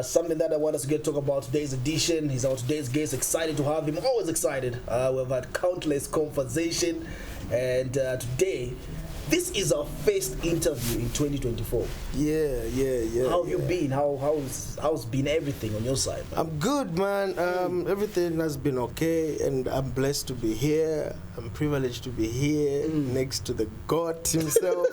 something that I want us to get talk about today's edition. He's our today's guest. Excited to have him. Always excited. We've had countless conversation, and today, this is our first interview in 2024. Yeah. How have you been? How's been everything on your side, man? I'm good, man. Everything has been okay, and I'm blessed to be here. I'm privileged to be here next to the God himself.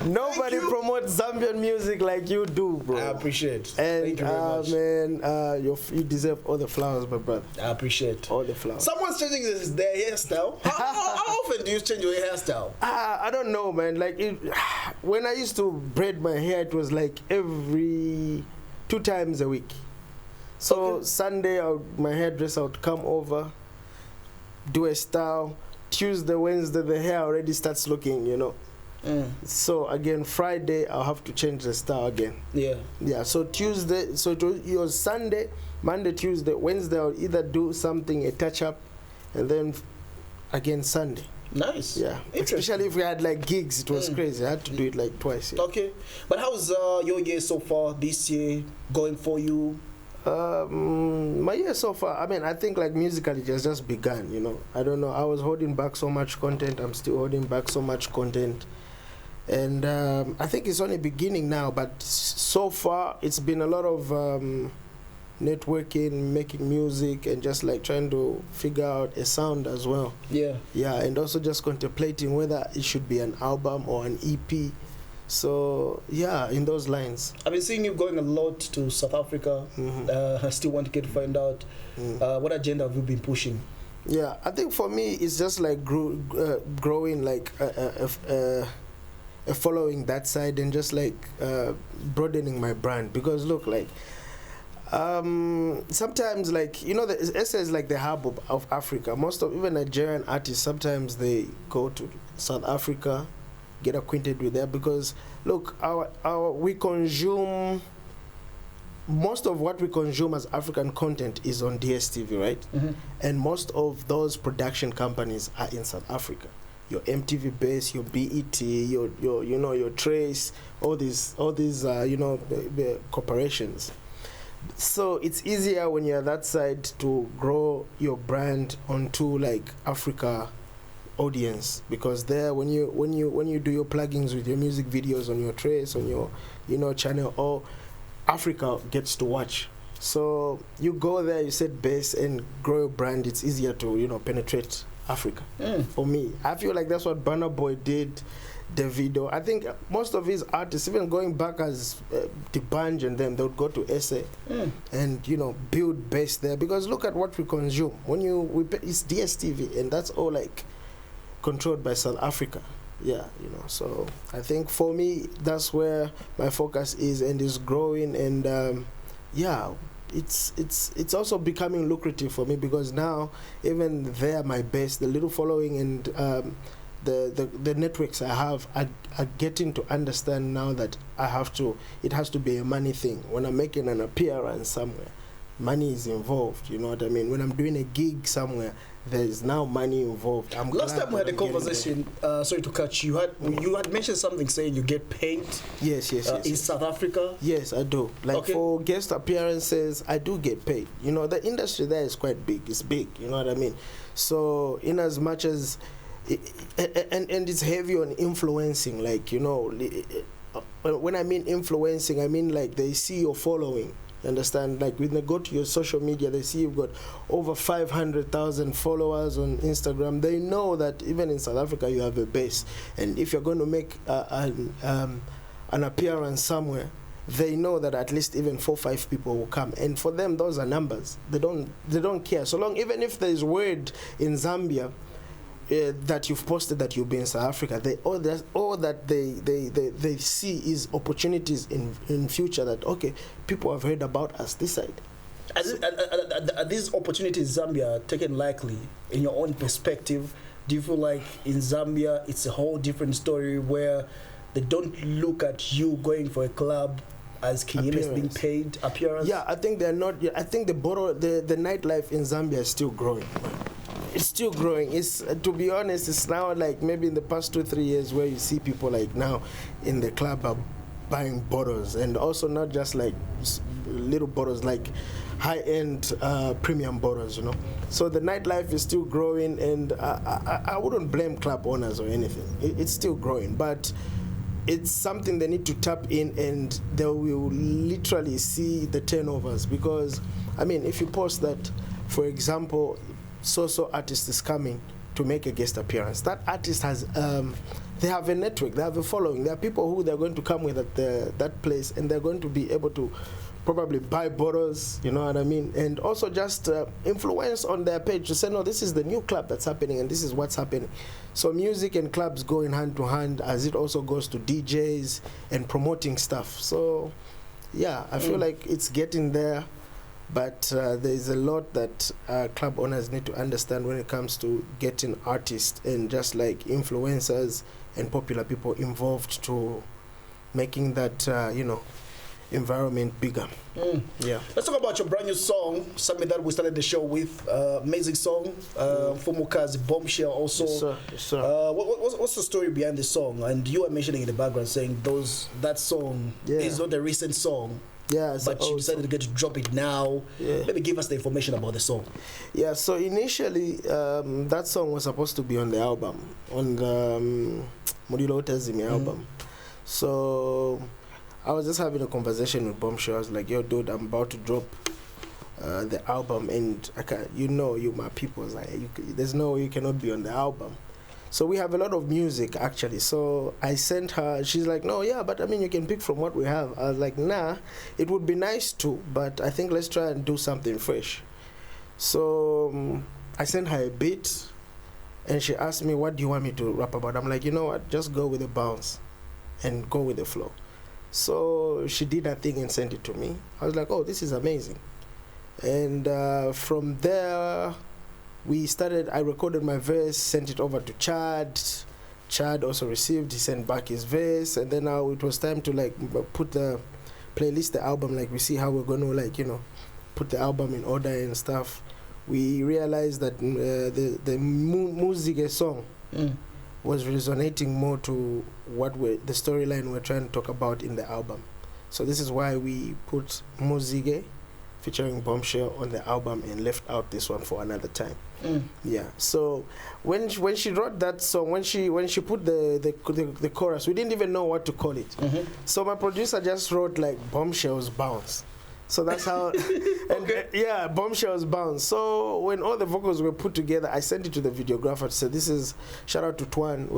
Nobody promotes Zambian music like you do, bro. I appreciate. And thank you very much. Man, you deserve all the flowers, my brother. I appreciate all the flowers. Someone's changing their hairstyle. How often do you change your hairstyle? I don't know, man. Like when I used to braid my hair, it was like every 2 times a week. So okay. Sunday, my hairdresser would come over, do a style. Tuesday, Wednesday, the hair already starts looking, So again, Friday, I'll have to change the style again. Yeah. So Tuesday, so it was Sunday, Monday, Tuesday, Wednesday, I'll either do something, a touch up, and then again Sunday. Nice. Yeah. Especially if we had like gigs, it was crazy. I had to do it like twice. Yeah. Okay. But how's your year so far this year going for you? My year so far, I mean, I think like musically it has just begun, I don't know. I was holding back so much content. I'm still holding back so much content. And I think it's only beginning now, but so far it's been a lot of networking, making music, and just like trying to figure out a sound as well. Yeah, and also just contemplating whether it should be an album or an EP. So yeah, in those lines. I've been seeing you going a lot to South Africa. I still want to find out what agenda have you been pushing? Yeah, I think for me it's just like growing like following that side, and just like broadening my brand, because look, like sometimes, like the SA is like the hub of Africa. Most of even Nigerian artists, sometimes they go to South Africa, get acquainted with that, because look, we consume most of what we consume as African content is on DSTV, right? And most of those production companies are in South Africa. Your MTV Base, your BET, your Trace, all these the corporations. So it's easier when you're that side to grow your brand onto like Africa audience, because there when you do your plugins with your music videos on your Trace, on your channel, all Africa gets to watch. So you go there, you set base and grow your brand. It's easier to penetrate Africa. For me, I feel like that's what Burna Boy did, Davido. I think most of his artists, even going back as D'banj and them, they would go to SA and build base there, because look at what we consume. It's DSTV, and that's all like controlled by South Africa. Yeah, so I think for me that's where my focus is, and is growing, and it's also becoming lucrative for me, because now even there my base, the little following and the networks I have are getting to understand now that it has to be a money thing. When I'm making an appearance somewhere, money is involved, you know what I mean? When I'm doing a gig somewhere, there's now money involved. Last time we had a conversation, sorry to cut you, you had mentioned something saying you get paid. Yes. In South Africa? Yes, I do. Like for guest appearances, I do get paid. The industry there is quite big. It's big, you know what I mean? So in as much as and it's heavy on influencing, like when I mean influencing, I mean like they see your following. You understand? Like when they go to your social media, they see you've got over 500,000 followers on Instagram. They know that even in South Africa you have a base, and if you're going to make an appearance somewhere, they know that at least even 4 or 5 people will come, and for them those are numbers. They don't care, so long even if there is word in Zambia that you've posted that you'll be in South Africa, all that they see is opportunities in future, that okay, people have heard about us this side. Are these opportunities in Zambia taken likely in your own perspective? Do you feel like in Zambia it's a whole different story, where they don't look at you going for a club as Kinyele being paid appearance? Yeah, I think they're not. I think the nightlife in Zambia is still growing. It's still growing. It's to be honest, it's now like maybe in the past 2-3 years where you see people like now in the club are buying bottles, and also not just like little bottles, like high-end premium bottles, you know. So the nightlife is still growing, and I wouldn't blame club owners or anything. It's still growing, but it's something they need to tap in, and they will literally see the turnovers. Because, I mean, if you post that, for example, so artist is coming to make a guest appearance, that artist has they have a network, they have a following. There are people who they're going to come with at that place, and they're going to be able to probably buy bottles, you know what I mean, and also just influence on their page to say, no, this is the new club that's happening, and this is what's happening. So music and clubs go in hand to hand, as it also goes to DJs and promoting stuff. So yeah, I feel like it's getting there, but there's a lot that club owners need to understand when it comes to getting artists and just like influencers and popular people involved to making that environment bigger. Yeah. Let's talk about your brand new song, something that we started the show with. Amazing song, Fumuka's Bombshell also. Yes, sir. Yes, sir. What's the story behind the song? And you were mentioning in the background saying that song is not a recent song. Yeah, but you decided to drop it now. Yeah. Maybe give us the information about the song. Yeah, so initially that song was supposed to be on the album, on the Murilo Tazimi album. So I was just having a conversation with Bombshell. I was like, yo, dude, I'm about to drop the album, and you my people. Like, there's no way you cannot be on the album. So we have a lot of music, actually. So I sent her. She's like, no, yeah, but I mean, you can pick from what we have. I was like, nah, it would be nice to, but I think let's try and do something fresh. So I sent her a beat, and she asked me, what do you want me to rap about? I'm like, you know what, just go with the bounce and go with the flow. So she did her thing and sent it to me. I was like, oh, this is amazing. And from there, I recorded my verse, sent it over to Chad. Chad also received, he sent back his verse. And then now it was time to like put the playlist, the album, like we see how we're going to put the album in order and stuff. We realized that the music song was resonating more to the storyline we're trying to talk about in the album. So this is why we put Muzige featuring Bombshell on the album and left out this one for another time. Yeah. So when she wrote that song, when she put the chorus, we didn't even know what to call it. So my producer just wrote like Bombshell's Bounce. So that's how, and Bombshell's Bounce. So when all the vocals were put together, I sent it to the videographer to say, this is, shout out to Twan,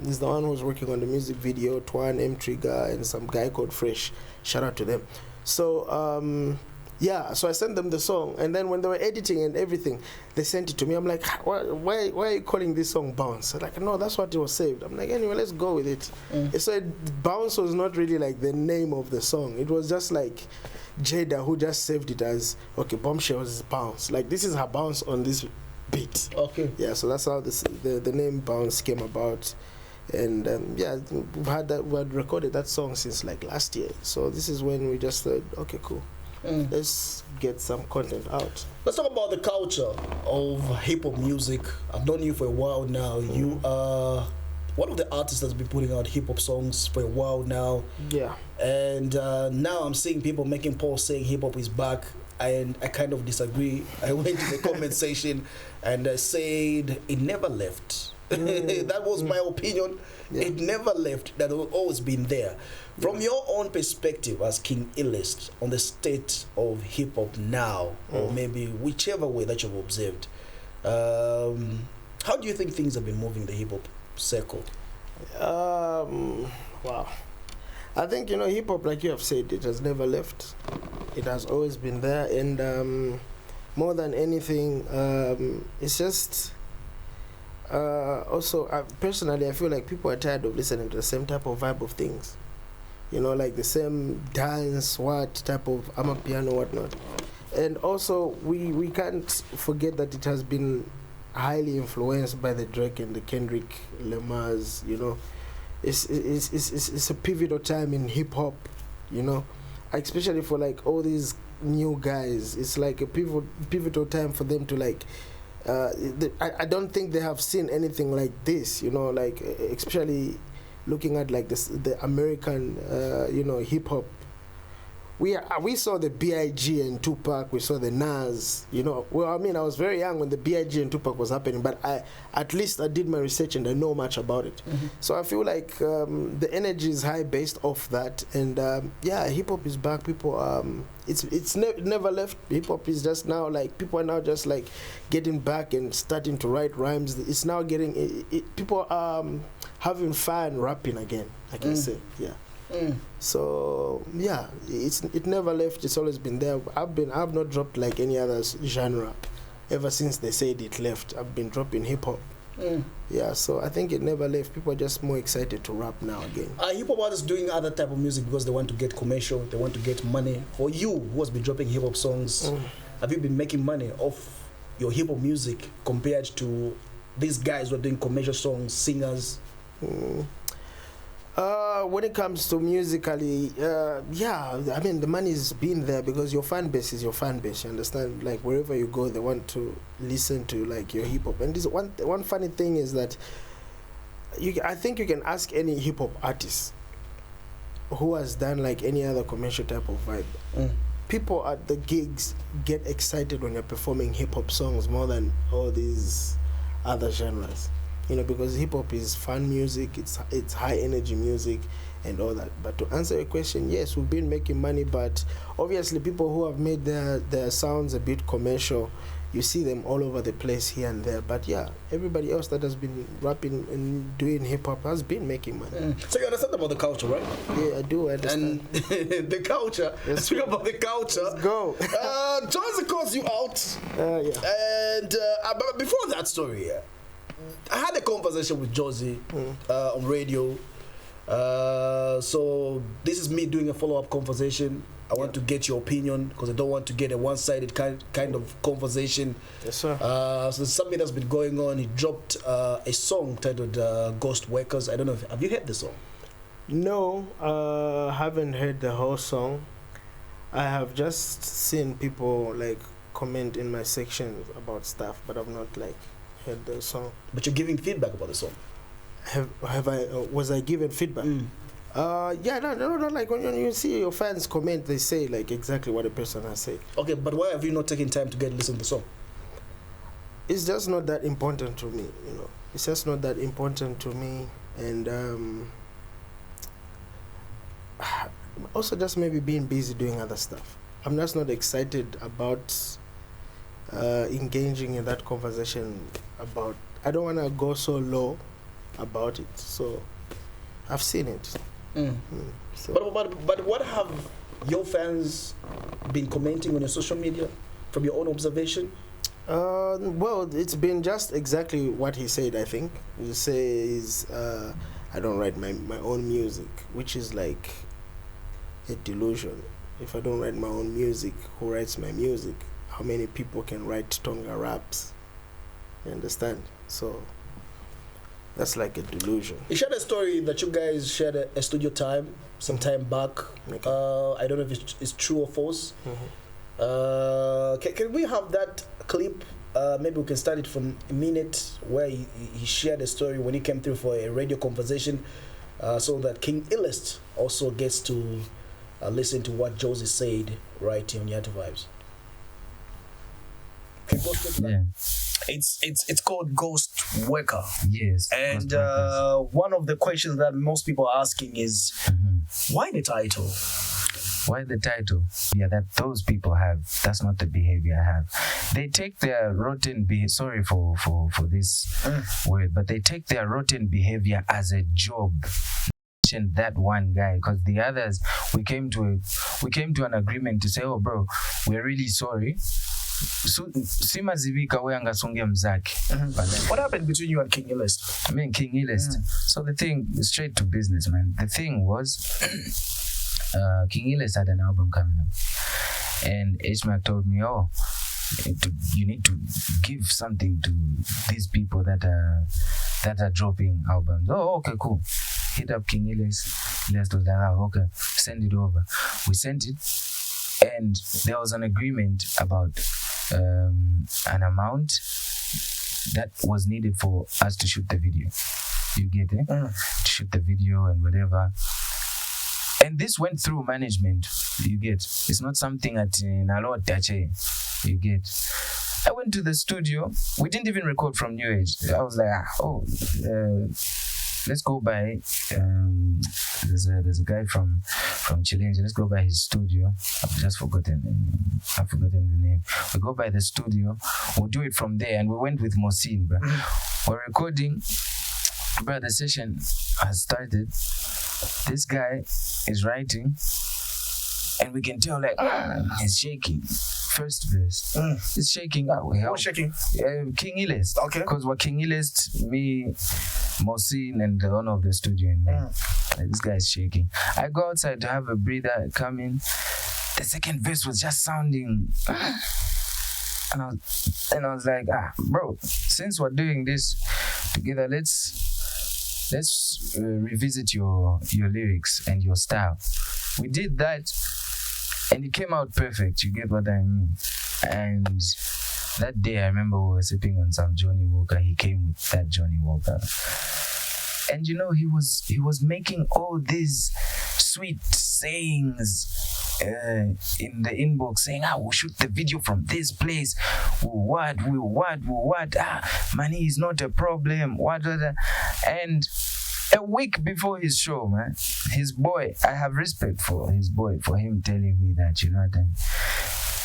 he's the one who's working on the music video, Twan, M Trigger, and some guy called Fresh. Shout out to them. So, so I sent them the song, and then when they were editing and everything, they sent it to me. I'm like, why are you calling this song Bounce? They're like, no, that's what it was saved. I'm like, anyway, let's go with it. So Bounce was not really like the name of the song. It was just like Jada who just saved it as, okay, Bombshell's Bounce. Like, this is her bounce on this beat. Okay. Yeah, so that's how the name Bounce came about. And we had recorded that song since like last year. So this is when we just said, okay, cool. Let's get some content out. Let's talk about the culture of hip-hop music. I've known you for a while now. You are one of the artists that's been putting out hip-hop songs for a while now. Yeah. And now I'm seeing people making posts saying hip-hop is back, and I kind of disagree. I went to the comment section and I said it never left. That was my opinion. It never left. That has always been there. From your own perspective as King Illest on the state of hip-hop now, or maybe whichever way that you've observed, how do you think things have been moving the hip-hop circle? Wow. I think, hip-hop, like you have said, it has never left. It has always been there. And more than anything, it's just... personally, I feel like people are tired of listening to the same type of vibe of things. Like the same dance, type of amapiano, whatnot. And also, we can't forget that it has been highly influenced by the Drake and the Kendrick Lamars. It's a pivotal time in hip hop. Especially for like all these new guys. It's like a pivotal time for them to like. I don't think they have seen anything like this, like especially looking at like the American, hip hop, we saw the B.I.G. and Tupac, we saw the Nas, you know. Well, I mean, I was very young when the B.I.G. and Tupac was happening, but at least I did my research and I know much about it. So I feel like the energy is high based off that, and yeah, hip hop is back. People, it's never left. Hip hop is just now like people are now just like getting back and starting to write rhymes. It's now getting people having fun rapping again. I can say, yeah. So yeah, it never left. It's always been there. I've not dropped like any other genre ever since they said it left. I've been dropping hip hop. Yeah, so I think it never left. People are just more excited to rap now again. Are hip hop artists doing other type of music because they want to get commercial, they want to get money? For you, who has been dropping hip hop songs, have you been making money off your hip hop music compared to these guys who are doing commercial songs, singers? When it comes to musically, yeah, I mean the money's been there because your fan base is your fan base. You understand? Like wherever you go, they want to listen to like your hip hop. And this one funny thing is that I think you can ask any hip hop artist who has done like any other commercial type of vibe. People at the gigs get excited when you're performing hip hop songs more than all these other genres. You know, because hip hop is fun music, it's high energy music and all that. But to answer your question, yes, we've been making money, but obviously people who have made their sounds a bit commercial, you see them all over the place here and there. But yeah, everybody else that has been rapping and doing hip hop has been making money. So you understand about the culture, right? Yeah, I do understand. And the culture. Let's speak about the culture. Let's go. Jorzzi calls you out. Yeah. And but before that story, I had a conversation with Jorzzi on radio. So this is me doing a follow-up conversation. I want to get your opinion because I don't want to get a one-sided kind of conversation. Yes, sir. So there's something that's been going on. He dropped a song titled Ghost Workers. I don't know have you heard the song? No, haven't heard the whole song. I have just seen people like comment in my section about stuff, but I've not like heard the song. But you're giving feedback about the song. Have I was I given feedback? Yeah, no. Like when you see your fans comment, they say like exactly what the person has said. Okay, but why have you not taken time to listen to the song? It's just not that important to me, you know. It's just not that important to me, and also just maybe being busy doing other stuff. I'm just not excited about engaging in that conversation about. I don't want to go so low about it. So I've seen it. So. But what have your fans been commenting on your social media from your own observation? Well, it's been just exactly what he said, I think. He says, I don't write my own music, which is like a delusion. If I don't write my own music, who writes my music? How many people can write Tonga raps? You understand? So that's like a delusion. You shared a story that you guys shared a studio time some time back. Okay. I don't know if it's true or false. Can we have that clip? Maybe we can start it from a minute where he shared a story when he came through for a radio conversation, so that King Illest also gets to listen to what Jorzzi said right here on Yato Vibes. Yeah. It's called Ghost Worker. Yes. And one of the questions that most people are asking is, why the title? Why the title? Yeah, that those people have. That's not the behavior I have. They take their rotten behavior. Sorry for this word, but they take their rotten behavior as a job. That one guy, because the others, we came to an agreement to say, oh bro, we're really sorry. Simazivika weangasonge mzaki. What happened between you and King Illest? I mean King Illest. So the thing, straight to business, man. The thing was, King Illest had an album coming up, and H-Mac told me, oh, you need to give something to these people that are dropping albums. Oh, okay, cool. Hit up King Illest. Let's do that. Okay, send it over. We sent it, and there was an agreement about an amount that was needed for us to shoot the video. You get it? To shoot the video and whatever. And this went through management. You get. It's not something at Nalo Tache. You get. I went to the studio. We didn't even record from New Age. I was like, let's go by. There's a guy from Challenge. Let's go by his studio. I've forgotten the name. We go by the studio. We'll do it from there. And we went with Mosin, bro. We're recording. Bro, the session has started. This guy is writing, and we can tell like he's shaking. First verse, he's shaking. Who's shaking? King illest. Okay. Because we're King illest, me, Mosin, and the owner of the studio in there. This guy's shaking. I go outside to have a breather. Come in. The second verse was just sounding. And I was like, bro, since we're doing this together, let's revisit your lyrics and your style. We did that, and it came out perfect. You get what I mean? And that day, I remember we were sipping on some Johnny Walker. He came with that Johnny Walker, and he was making all these sweet sayings in the inbox, saying, we'll shoot the video from this place. What? Money is not a problem. What? And a week before his show, man, his boy, I have respect for his boy, for him telling me that, you know what I mean?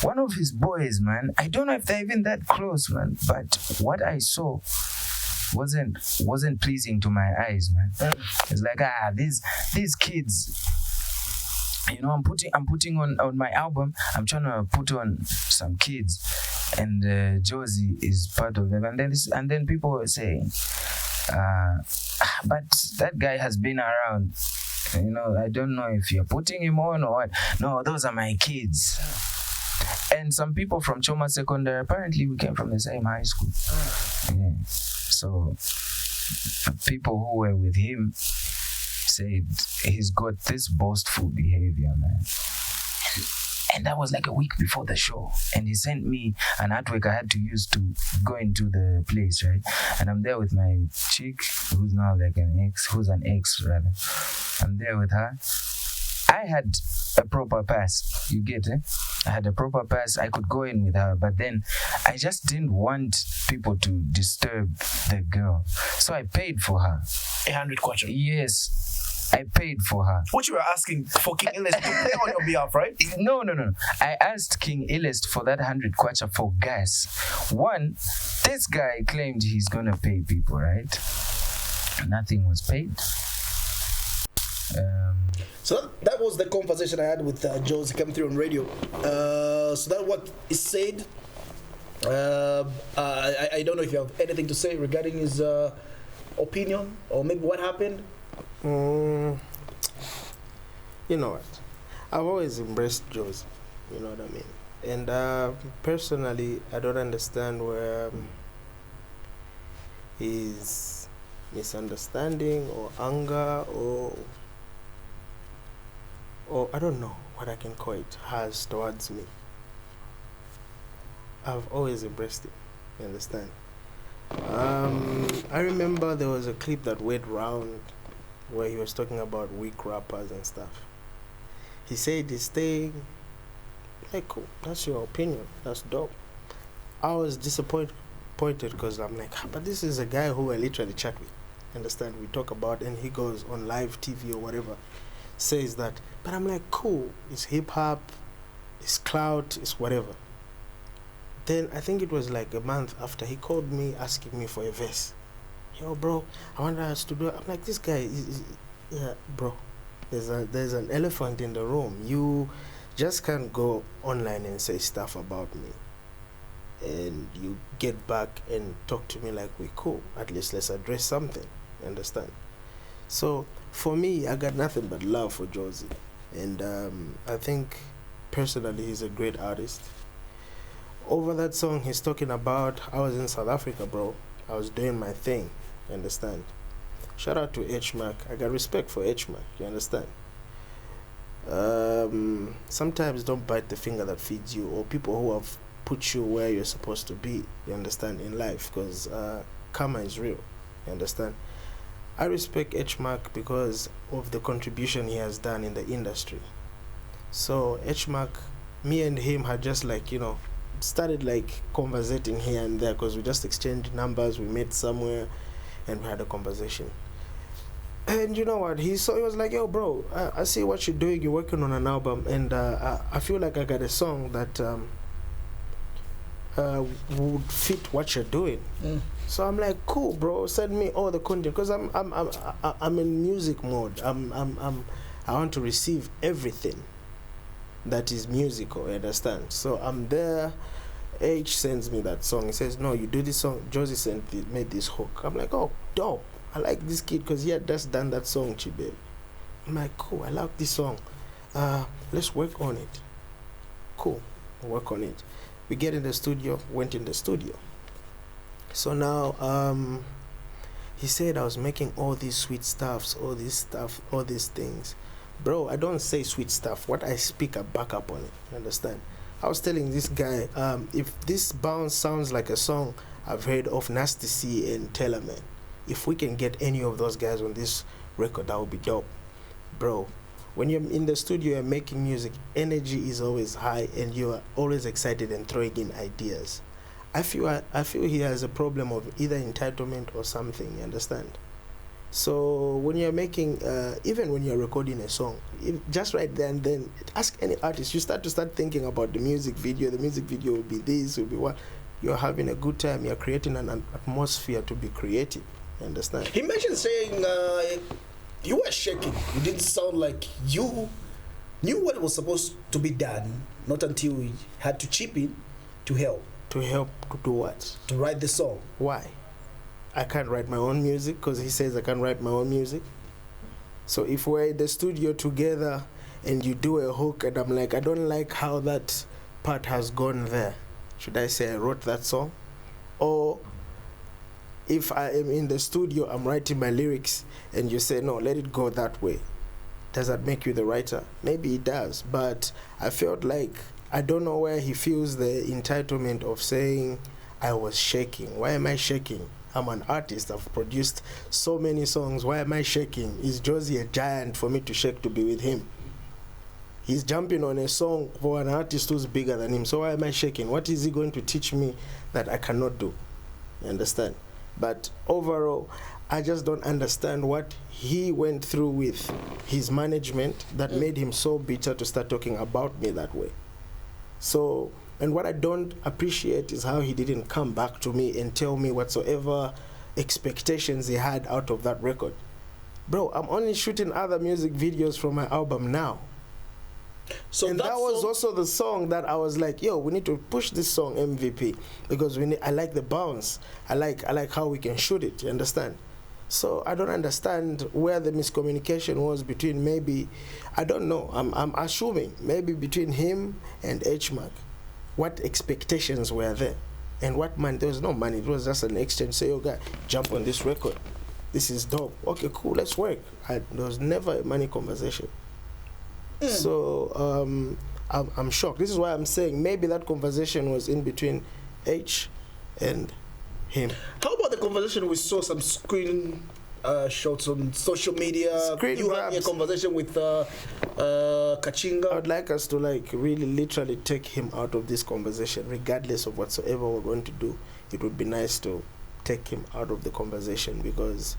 One of his boys, man, I don't know if they're even that close, man, but what I saw wasn't pleasing to my eyes, man. It's like, these kids, you know, I'm putting on my album, I'm trying to put on some kids, and Jorzzi is part of them, and then people were saying, but that guy has been around, you know, I don't know if you're putting him on or what. No, those are my kids. And some people from Choma Secondary, apparently we came from the same high school. Yeah. So people who were with him said he's got this boastful behavior, man. And that was like a week before the show. And he sent me an artwork I had to use to go into the place, right? And I'm there with my chick, who's now like who's an ex rather. I'm there with her. I had a proper pass, you get it? I had a proper pass, I could go in with her, but then I just didn't want people to disturb the girl. So I paid for her. 100 kwacha. Yes. I paid for her. What you were asking for King Illest to play on your behalf, right? No. I asked King Illest for that 100 kwacha for gas. One, this guy claimed he's gonna pay people, right? Nothing was paid. So that was the conversation I had with Jorzzi coming through on radio. So that's what he said. I don't know if you have anything to say regarding his opinion or maybe what happened. You know what? I've always embraced Jorzzi. You know what I mean? And personally, I don't understand where his misunderstanding or anger or I don't know what I can call it has towards me. I've always embraced it. You understand? I remember there was a clip that went round where he was talking about weak rappers and stuff. He said this thing, like, cool, that's your opinion, that's dope. I was disappointed because I'm like, but this is a guy who I literally chat with. Understand? We talk about, and he goes on live TV or whatever, says that. But I'm like, cool, it's hip hop, it's Clout, it's whatever. Then I think it was like a month after he called me asking me for a verse. Yo, bro, I want us to do it. I'm like, this guy yeah, bro. There's an elephant in the room. You just can't go online and say stuff about me, and you get back and talk to me like we cool. At least let's address something. You understand? So for me, I got nothing but love for Jorzzi, and I think personally he's a great artist. Over that song, he's talking about, I was in South Africa, bro. I was doing my thing. You understand? Shout out to H-Mac. I got respect for H-Mac. You understand? Sometimes don't bite the finger that feeds you, or people who have put you where you're supposed to be. You understand? In life, because karma is real. You understand? I respect H Mark because of the contribution he has done in the industry. So H Mark, me and him had just like, started like conversating here and there because we just exchanged numbers, we met somewhere and we had a conversation. And you know what, he was like, yo bro, I see what you're doing, you're working on an album, and I feel like I got a song that would fit what you're doing. So I'm like, cool bro, send me all the content, because I'm in music mode. I want to receive everything that is musical, you understand? So I'm there. H sends me that song. He says, no, you do this song. Jorzzi made this hook. I'm like, oh, dope. I like this kid because he had just done that song, Chibe. I'm like, cool, I like this song. Let's work on it. Cool, work on it. We get in the studio, went in the studio. So now, he said I was making all these sweet stuffs, all this stuff, all these things. Bro, I don't say sweet stuff. What I speak, I back up on it. You understand? I was telling this guy, if this bounce sounds like a song I've heard of Nasty C and Tellerman, if we can get any of those guys on this record, that would be dope. Bro, when you're in the studio and making music, energy is always high and you are always excited and throwing in ideas. I feel he has a problem of either entitlement or something, you understand? So when you're making, even when you're recording a song, just right there and then, ask any artist, you start thinking about the music video. The music video will be this, will be what. You're having a good time, you're creating an atmosphere to be creative, you understand? He mentioned saying you were shaking. You didn't sound like you knew what was supposed to be done, not until we had to chip in to help. To help to do what? To write the song. Why? I can't write my own music because he says I can't write my own music. So if we're in the studio together and you do a hook and I'm like, I don't like how that part has gone there, should I say I wrote that song? Or if I am in the studio, I'm writing my lyrics and you say, no, let it go that way, does that make you the writer? Maybe it does, but I felt like, I don't know where he feels the entitlement of saying I was shaking. Why am I shaking? I'm an artist. I've produced so many songs. Why am I shaking? Is Jorzzi a giant for me to shake to be with him? He's jumping on a song for an artist who's bigger than him. So why am I shaking? What is he going to teach me that I cannot do? You understand? But overall, I just don't understand what he went through with his management that made him so bitter to start talking about me that way. So, and what I don't appreciate is how he didn't come back to me and tell me whatsoever expectations he had out of that record. Bro, I'm only shooting other music videos from my album now. So and that was also the song that I was like, yo, we need to push this song MVP because I like the bounce. I like how we can shoot it, you understand? So I don't understand where the miscommunication was between, maybe, I don't know, I'm assuming, maybe between him and H-Mark. What expectations were there? And what money? There was no money, it was just an exchange. Say, oh God, jump on this record. This is dope. Okay, cool, let's work. There was never a money conversation. So I'm shocked. This is why I'm saying maybe that conversation was in between H and him. How about the conversation? We saw some screen shots on social media. You having a conversation with Kachinga. I would like us to really literally take him out of this conversation, regardless of whatsoever we're going to do. It would be nice to take him out of the conversation because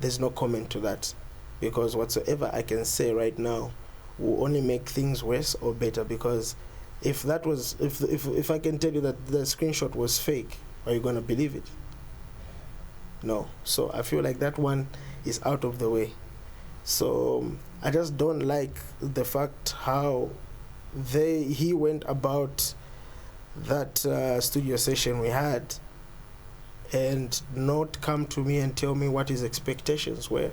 there's no comment to that. Because whatsoever I can say right now will only make things worse or better. Because if that was, if I can tell you that the screenshot was fake, are you gonna believe it? No. So I feel like that one is out of the way. So I just don't like the fact how he went about that studio session we had and not come to me and tell me what his expectations were.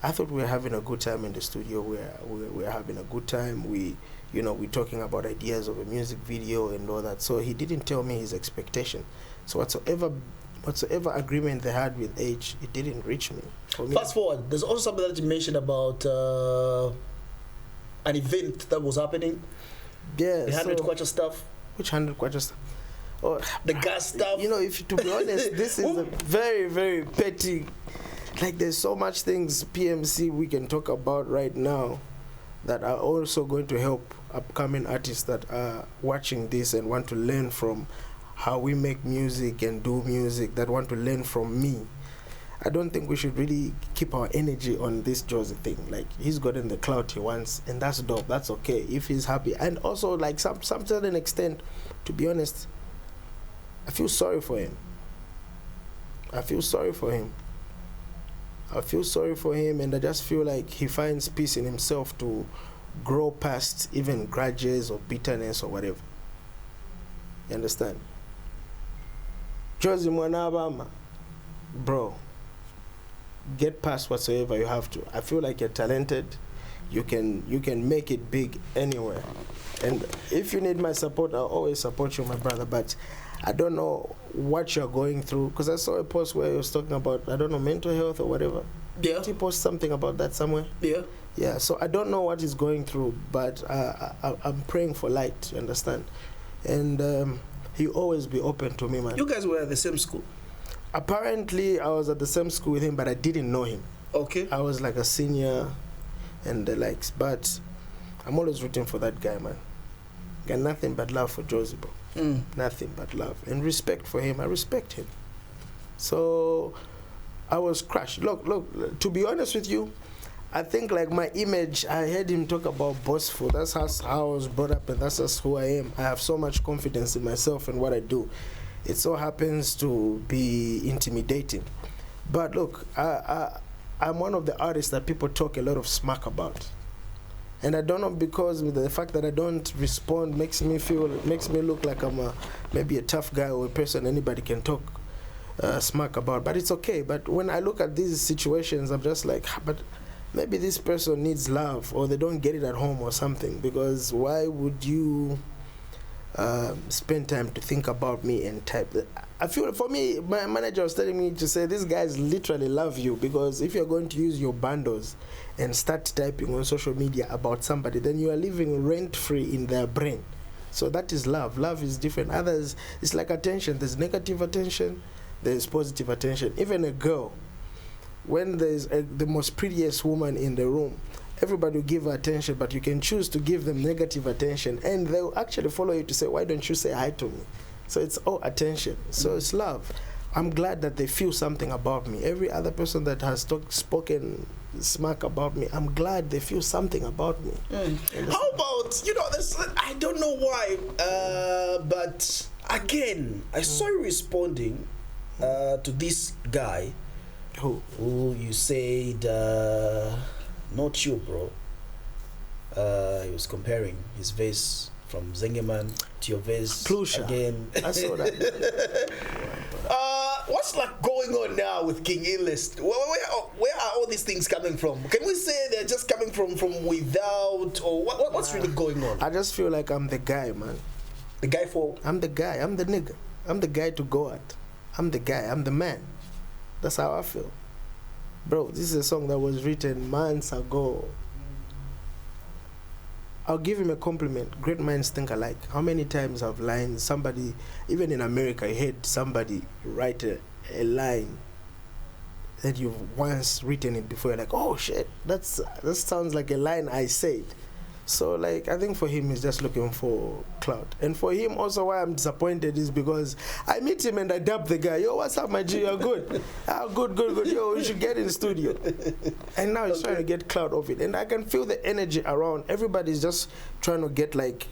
I thought we were having a good time in the studio. We're having a good time. We're talking about ideas of a music video and all that. So he didn't tell me his expectation. So whatsoever agreement they had with H, it didn't reach me. Fast forward, there's also something that you mentioned about an event that was happening. Yeah. The 100 Kwacha stuff. Which 100 Kwacha stuff? or The gas stuff. you know, if to be honest, this is a very, very petty. Like, there's so much things PMC we can talk about right now that are also going to help upcoming artists that are watching this and want to learn from how we make music and do music, that want to learn from me. I don't think we should really keep our energy on this Jorzzi thing. Like, he's gotten the clout he wants, and that's dope. That's okay if he's happy. And also, like, some certain extent, to be honest, I feel sorry for him. I feel sorry for him. I feel sorry for him, and I just feel like he finds peace in himself to grow past even grudges or bitterness or whatever. You understand? Jorzzi Mwanabama, bro, get past whatsoever you have to. I feel like you're talented. You can make it big anywhere. And if you need my support, I'll always support you, my brother. But I don't know what you're going through, because I saw a post where you was talking about, I don't know, mental health or whatever. Yeah. Did you post something about that somewhere? Yeah. Yeah, so I don't know what he's going through, but I'm praying for light, you understand? And he'll always be open to me, man. You guys were at the same school? Apparently, I was at the same school with him, but I didn't know him. Okay. I was like a senior and the likes, but I'm always rooting for that guy, man. Got nothing but love for Jorzzi, bro. Nothing but love and respect for him. I respect him. So I was crushed. Look, to be honest with you, I think like my image, I heard him talk about boastful. That's how I was brought up, and that's just who I am. I have so much confidence in myself and what I do. It so happens to be intimidating. But look, I'm one of the artists that people talk a lot of smack about. And I don't know, because the fact that I don't respond makes me look like I'm maybe a tough guy or a person anybody can talk smack about. But it's okay. But when I look at these situations, I'm just like, but maybe this person needs love, or they don't get it at home or something. Because why would you spend time to think about me and type that? I feel, for me, my manager was telling me to say, these guys literally love you, because if you're going to use your bundles and start typing on social media about somebody, then you are living rent-free in their brain. So that is love. Love is different. Others, it's like attention. There's negative attention, there's positive attention. Even a girl, when there's the most prettiest woman in the room, everybody will give her attention, but you can choose to give them negative attention, and they'll actually follow you to say, why don't you say hi to me? So it's all attention. So it's love. I'm glad that they feel something about me. Every other person that has spoken smack about me, I'm glad they feel something about me. How about, this, I don't know why, but again, I saw you responding to this guy. Who you said, not you, bro. He was comparing his verse from Zengeman to your verse Plusha. Again. I saw that. What's like going on now with King Illest? Where are all these things coming from? Can we say they're just coming from without, or what's really going on? I just feel like I'm the guy, man. The guy for? I'm the guy. I'm the nigga. I'm the guy to go at. I'm the guy. I'm the man. That's how I feel. Bro, this is a song that was written months ago. I'll give him a compliment. Great minds think alike. How many times have lines, somebody, even in America, I heard somebody write a line that you've once written it before. You're like, oh shit, that sounds like a line I said. So like, I think for him, he's just looking for clout. And for him also, why I'm disappointed is because I meet him and I dub the guy. Yo, what's up, my G? You're good. Good. Yo, you should get in the studio. And now he's trying to get clout of it. And I can feel the energy around. Everybody's just trying to get like,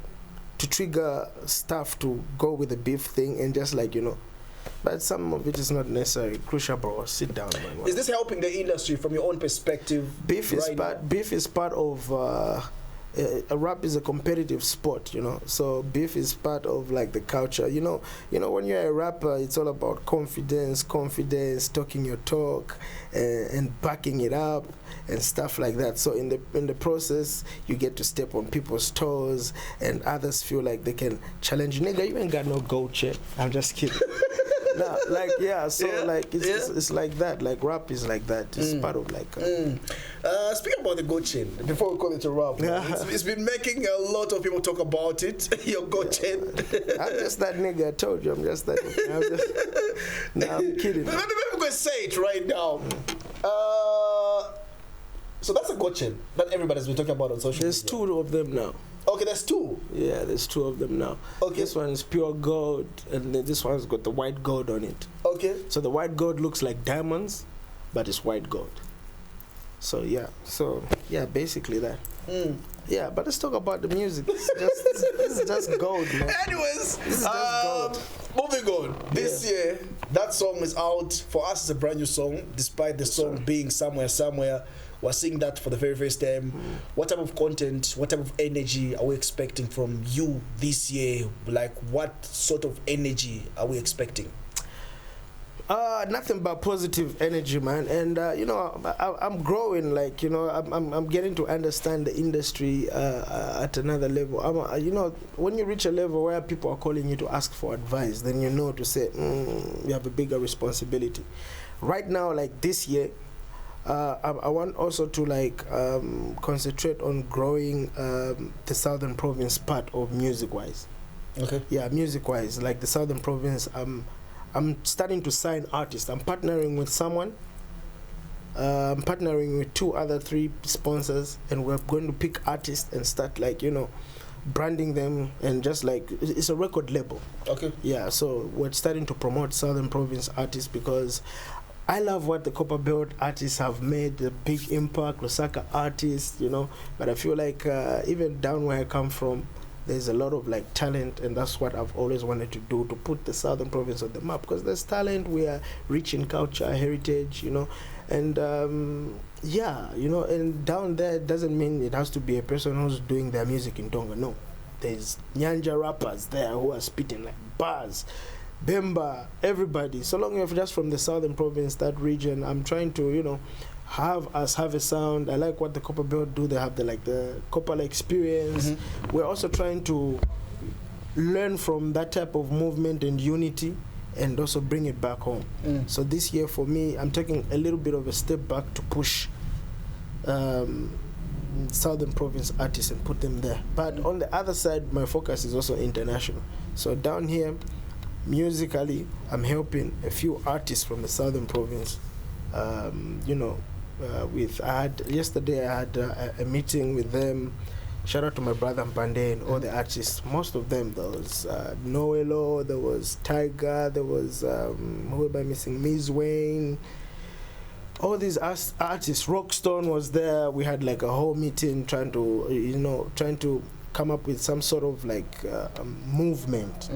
to trigger stuff to go with the beef thing and just like, But some of it is not necessary. Crucial, bro. Sit down, man. Is this helping the industry from your own perspective? Beef is part of... rap is a competitive sport, so beef is part of like the culture. When you're a rapper, it's all about confidence, talking your talk, and backing it up and stuff like that. So in the process, you get to step on people's toes, and others feel like they can challenge you. Nigga, you ain't got no gold check. I'm just kidding. Nah, like so Yeah, like it's like that. Like rap is like that. It's part of like. Speaking about the goat chain, before we call it a rap, it's been making a lot of people talk about it. Your goat chain. I'm just that nigga. I told you, I'm just that. Nah, I'm kidding. Maybe we can say it right now. So that's a goat chain that everybody's been talking about on social There's media. 2 of them now. Okay, there's 2. Yeah, there's 2 of them now. Okay. This one is pure gold, and then this one's got the white gold on it. Okay. So the white gold looks like diamonds, but it's white gold. So yeah, basically that. Yeah, but let's talk about the music. This is just gold, man. Anyways, This is just gold. moving on. This year, that song is out. For us, it's a brand new song, despite the song being somewhere. We're seeing that for the very first time. What type of content, what type of energy are we expecting from you this year? Like, what sort of energy are we expecting? Nothing but positive energy, man. And I'm growing. Like I'm getting to understand the industry at another level. When you reach a level where people are calling you to ask for advice, then you know to say you have a bigger responsibility. Right now, like this year, I want also to concentrate on growing the Southern Province part of music-wise. Okay. Yeah, music-wise, like the Southern Province. I'm starting to sign artists. I'm partnering with someone. I'm partnering with 3 sponsors, and we're going to pick artists and start branding them, and just like it's a record label. Okay. Yeah, so we're starting to promote Southern Province artists because I love what the Copper Belt artists have made, a big impact, Lusaka artists, but I feel like even down where I come from, there's a lot of talent, and that's what I've always wanted to do, to put the Southern Province on the map, because there's talent. We are rich in culture, heritage, and and down there doesn't mean it has to be a person who's doing their music in Tonga. No, there's Nyanja rappers there who are spitting like bars, Bemba, everybody. So long you're just from the Southern Province, that region, I'm trying to have a sound. I like what the Copper Belt do. They have the copper experience. We're also trying to learn from that type of movement and unity, and also bring it back home. So this year for me, I'm taking a little bit of a step back to push Southern Province artists and put them there. But on the other side, my focus is also international. So down here, musically, I'm helping a few artists from the Southern Province. Yesterday I had a meeting with them. Shout out to my brother Mpande and all the artists. Most of them, there was Noelo, there was Tiger, there was who am I missing? Ms. Wayne. All these artists. Rockstone was there. We had a whole meeting trying to come up with some sort of movement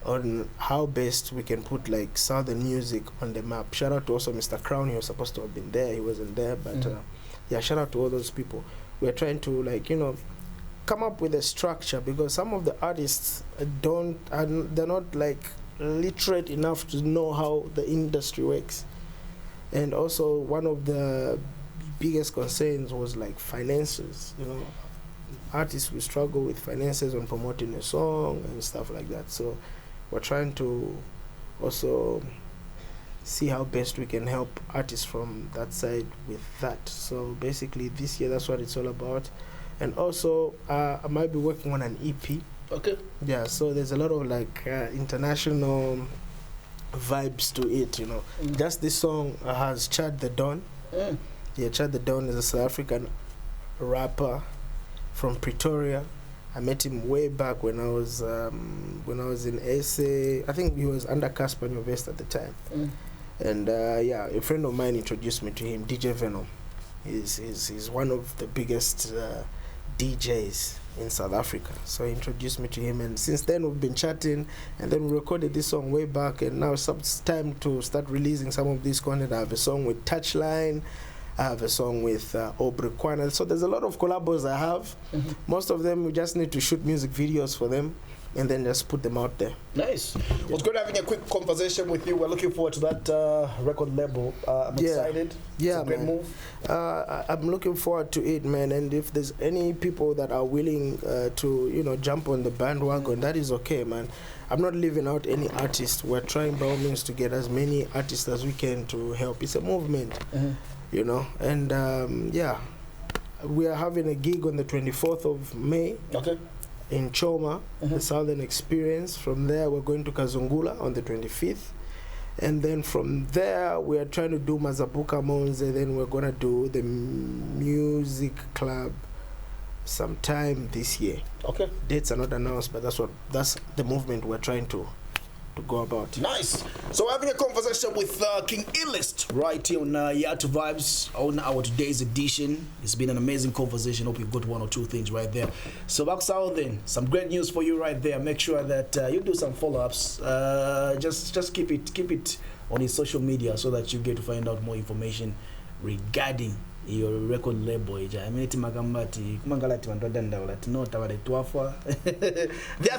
on how best we can put Southern music on the map. Shout out to also Mr. Crown. He was supposed to have been there. He wasn't there, but shout out to all those people. We're trying to come up with a structure, because some of the artists they're not literate enough to know how the industry works. And also one of the biggest concerns was finances. Artists will struggle with finances on promoting a song and stuff like that. So we're trying to also see how best we can help artists from that side with that. So basically this year, that's what it's all about. And also I might be working on an EP. Okay. Yeah, so there's a lot of international vibes to it, Just this song has Chad the Don. Yeah, Chad the Don is a South African rapper from Pretoria. I met him way back when I was in SA. I think he was under Casper Nyovest at the time. And a friend of mine introduced me to him, DJ Venom. He's one of the biggest DJs in South Africa. So he introduced me to him, and since then we've been chatting, and then we recorded this song way back, and now it's time to start releasing some of this content. I have a song with Touchline. I have a song with Aubrey Kwana. So there's a lot of collabos I have. Most of them, we just need to shoot music videos for them. and then just put them out there. Nice. It was good having a quick conversation with you. We're looking forward to that record label. I'm excited. Yeah, it's a great man. move. I'm looking forward to it, man. And if there's any people that are willing to, jump on the bandwagon, that is okay, man. I'm not leaving out any artist. We're trying by all means to get as many artists as we can to help. It's a movement, And we are having a gig on the 24th of May. Okay. In Choma, the Southern Experience. From there, we're going to Kazungula on the 25th. And then from there, we are trying to do Mazabuka Monze. Then we're going to do the Music Club sometime this year. Okay. Dates are not announced, but that's the movement we're trying to go about. Nice. So we're having a conversation with King Illest right here on Yato Vibes on our today's edition. It's been an amazing conversation. Hope you've got one or two things right there. So back south then, some great news for you right there. Make sure that you do some follow-ups. Just keep it on his social media so that you get to find out more information regarding your record label. They are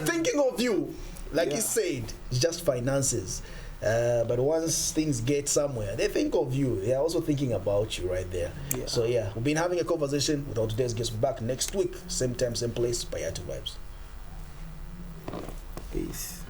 thinking of you. Like he said, it's just finances. But once things get somewhere, they think of you. They are also thinking about you right there. Yeah. So yeah, we've been having a conversation with our today's guest. Back next week, same time, same place, by Yato Vibes. Peace.